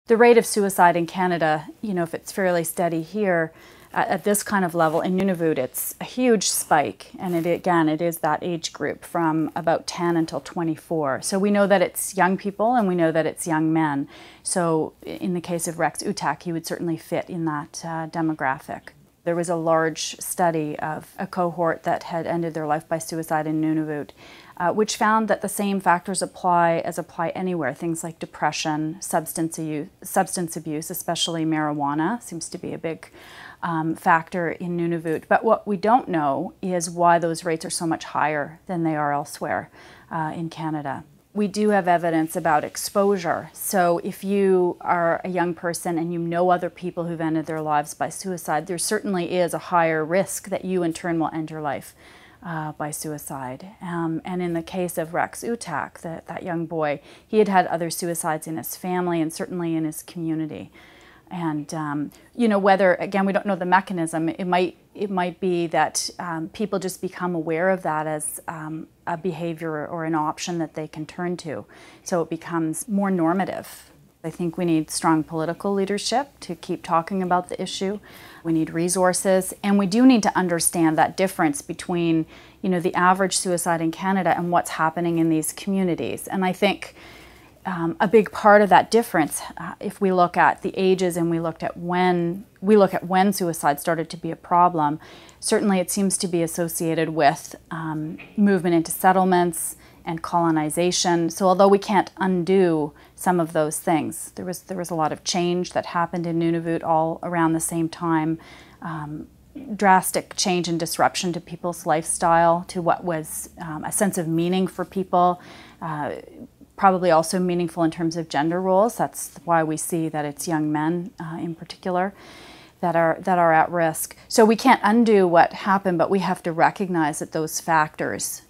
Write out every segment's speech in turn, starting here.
The rate of suicide in Canada, if it's fairly steady here, at this kind of level, in Nunavut, it's a huge spike. And it is that age group from about 10 until 24. So we know that it's young people and we know that it's young men. So in the case of Rex Utak, he would certainly fit in that demographic. There was a large study of a cohort that had ended their life by suicide in Nunavut, which found that the same factors apply anywhere. Things like depression, substance abuse, especially marijuana, seems to be a big factor in Nunavut. But what we don't know is why those rates are so much higher than they are elsewhere in Canada. We do have evidence about exposure. So if you are a young person and you know other people who've ended their lives by suicide, there certainly is a higher risk that you in turn will end your life by suicide. And in the case of Rex Utak, that young boy, he had had other suicides in his family and certainly in his community. And whether, again, we don't know the mechanism, it might be that people just become aware of that as a behavior or an option that they can turn to. So it becomes more normative. I think we need strong political leadership to keep talking about the issue. We need resources, and we do need to understand that difference between, the average suicide in Canada and what's happening in these communities. And I think a big part of that difference, if we look at the ages and we look at when suicide started to be a problem, certainly it seems to be associated with movement into settlements and colonization. So although we can't undo some of those things, there was a lot of change that happened in Nunavut all around the same time. Drastic change and disruption to people's lifestyle, to what was a sense of meaning for people. Probably also meaningful in terms of gender roles. That's why we see that it's young men in particular that are at risk. So we can't undo what happened, but we have to recognize that those factors,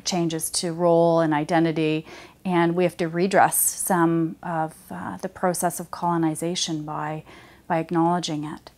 changes to role and identity, and we have to redress some of the process of colonization by acknowledging it.